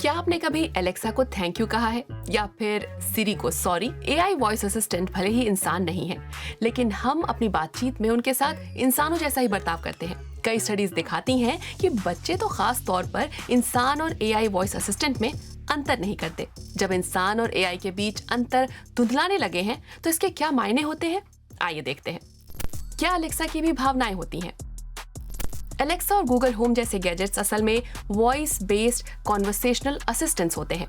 क्या आपने कभी एलेक्सा को थैंक यू कहा है या फिर सिरी को सॉरी? एआई वॉइस असिस्टेंट भले ही इंसान नहीं है, लेकिन हम अपनी बातचीत में उनके साथ इंसानों जैसा ही बर्ताव करते हैं। कई स्टडीज दिखाती हैं कि बच्चे तो खास तौर पर इंसान और एआई वॉइस असिस्टेंट में अंतर नहीं करते। जब इंसान और एआई के बीच अंतर धुंधलाने लगे हैं तो इसके क्या मायने होते हैं, आइए देखते हैं। क्या अलेक्सा की भी भावनाएं होती हैं? एलेक्सा और गूगल होम जैसे गैजेट्स असल में वॉइस बेस्ड कॉन्वर्सेशनल असिस्टेंट्स होते हैं।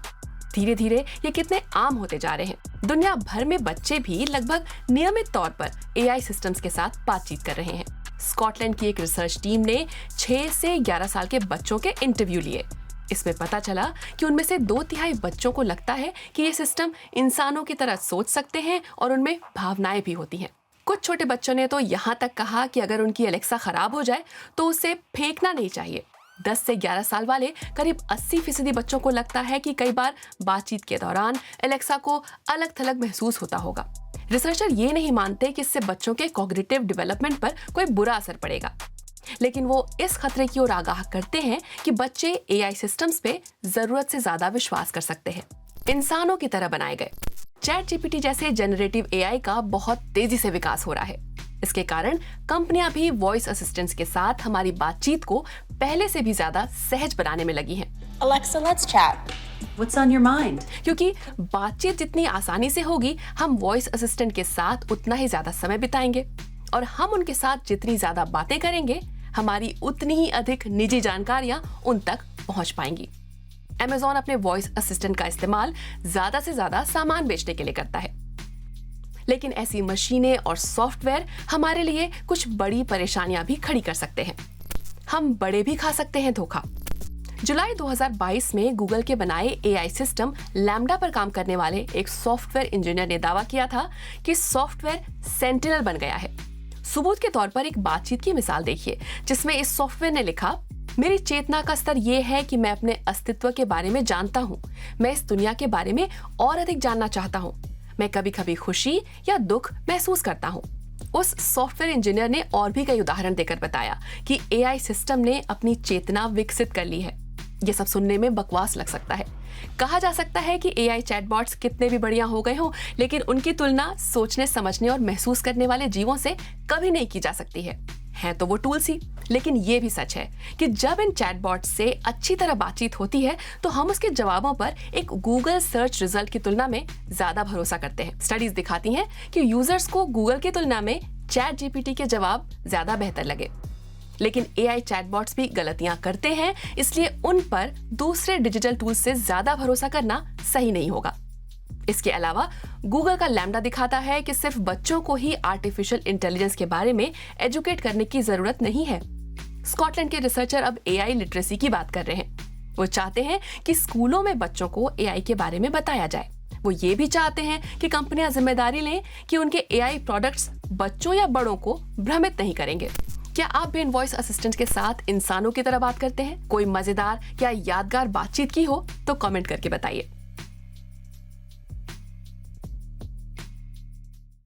धीरे धीरे ये कितने आम होते जा रहे हैं। दुनिया भर में बच्चे भी लगभग नियमित तौर पर एआई सिस्टम्स के साथ बातचीत कर रहे हैं। स्कॉटलैंड की एक रिसर्च टीम ने 6 से 11 साल के बच्चों के इंटरव्यू लिए। इसमें पता चला कि उनमें से 2/3 बच्चों को लगता है कि ये सिस्टम इंसानों की तरह सोच सकते हैं और उनमें भावनाएं भी होती हैं। कुछ छोटे बच्चों ने तो यहाँ तक कहा कि अगर उनकी एलेक्सा खराब हो जाए तो उसे फेंकना नहीं चाहिए। 10 से 11 साल वाले करीब 80% बच्चों को लगता है कि कई बार बातचीत के दौरान एलेक्सा को अलग थलग महसूस होता होगा। रिसर्चर ये नहीं मानते कि इससे बच्चों के कॉग्निटिव डेवलपमेंट पर कोई बुरा असर पड़ेगा, लेकिन वो इस खतरे की ओर आगाह करते हैं कि बच्चे एआई सिस्टम्स पे जरूरत से ज्यादा विश्वास कर सकते हैं। इंसानों की तरह बनाए गए चैट जीपीटी जैसे जनरेटिव एआई का बहुत तेजी से विकास हो रहा है। इसके कारण कंपनियां भी वॉइस असिस्टेंट्स के साथ हमारी बातचीत को पहले से भी ज्यादा सहज बनाने में लगी हैं। Alexa, let's chat. What's on your mind? क्योंकि बातचीत जितनी आसानी से होगी, हम वॉइस असिस्टेंट के साथ उतना ही ज्यादा समय बिताएंगे और हम उनके साथ जितनी ज्यादा बातें करेंगे, हमारी उतनी ही अधिक निजी जानकारियां उन तक पहुंच पाएंगी। Amazon अपने वॉइस असिस्टेंट का इस्तेमाल ज्यादा से ज्यादा सामान बेचने के लिए करता है, लेकिन ऐसी मशीनें और सॉफ्टवेयर हमारे लिए कुछ बड़ी परेशानियां भी खड़ी कर सकते हैं। हम बड़े भी खा सकते हैं धोखा। जुलाई 2022 में गूगल के बनाए एआई सिस्टम लैम्डा पर काम करने वाले एक सॉफ्टवेयर इंजीनियर ने दावा किया था कि सॉफ्टवेयर सेंटिनल बन गया है। सबूत के तौर पर एक बातचीत की मिसाल देखिए, जिसमें इस सॉफ्टवेयर ने लिखा, मेरी चेतना का स्तर यह है कि मैं अपने अस्तित्व के बारे में जानता हूँ। मैं इस दुनिया के बारे में और अधिक जानना चाहता हूँ। मैं कभी कभी खुशी या दुख महसूस करता हूँ। उस सॉफ्टवेयर इंजीनियर ने और भी कई उदाहरण देकर बताया कि एआई सिस्टम ने अपनी चेतना विकसित कर ली है। ये सब सुनने में बकवास लग सकता है। कहा जा सकता है कि एआई चैटबॉट्स कितने भी बढ़िया हो गए हों, लेकिन उनकी तुलना सोचने, समझने और महसूस करने वाले जीवों से कभी नहीं की जा सकती है। हैं तो वो टूल्स ही, लेकिन ये भी सच है कि जब इन चैटबॉट्स से अच्छी तरह बातचीत होती है तो हम उसके जवाबों पर एक गूगल सर्च रिजल्ट की तुलना में ज्यादा भरोसा करते हैं। स्टडीज दिखाती हैं कि यूजर्स को गूगल की तुलना में चैट जीपीटी के जवाब ज्यादा बेहतर लगे। लेकिन एआई चैटबॉट्स भी गलतियां करते हैं, इसलिए उन पर दूसरे डिजिटल टूल्स से ज्यादा भरोसा करना सही नहीं होगा। इसके अलावा गूगल का लैम्डा दिखाता है कि सिर्फ बच्चों को ही आर्टिफिशियल इंटेलिजेंस के बारे में एजुकेट करने की जरूरत नहीं है। स्कॉटलैंड के रिसर्चर अब एआई लिटरेसी की बात कर रहे हैं। वो चाहते हैं कि स्कूलों में बच्चों को एआई के बारे में बताया जाए। वो ये भी चाहते हैं कि कंपनियां जिम्मेदारी लें कि उनके एआई प्रोडक्ट्स बच्चों या बड़ों को भ्रमित नहीं करेंगे। क्या आप भी इन वॉइस असिस्टेंट के साथ इंसानों की तरह बात करते हैं? कोई मजेदार या यादगार बातचीत की हो तो कमेंट करके बताइए।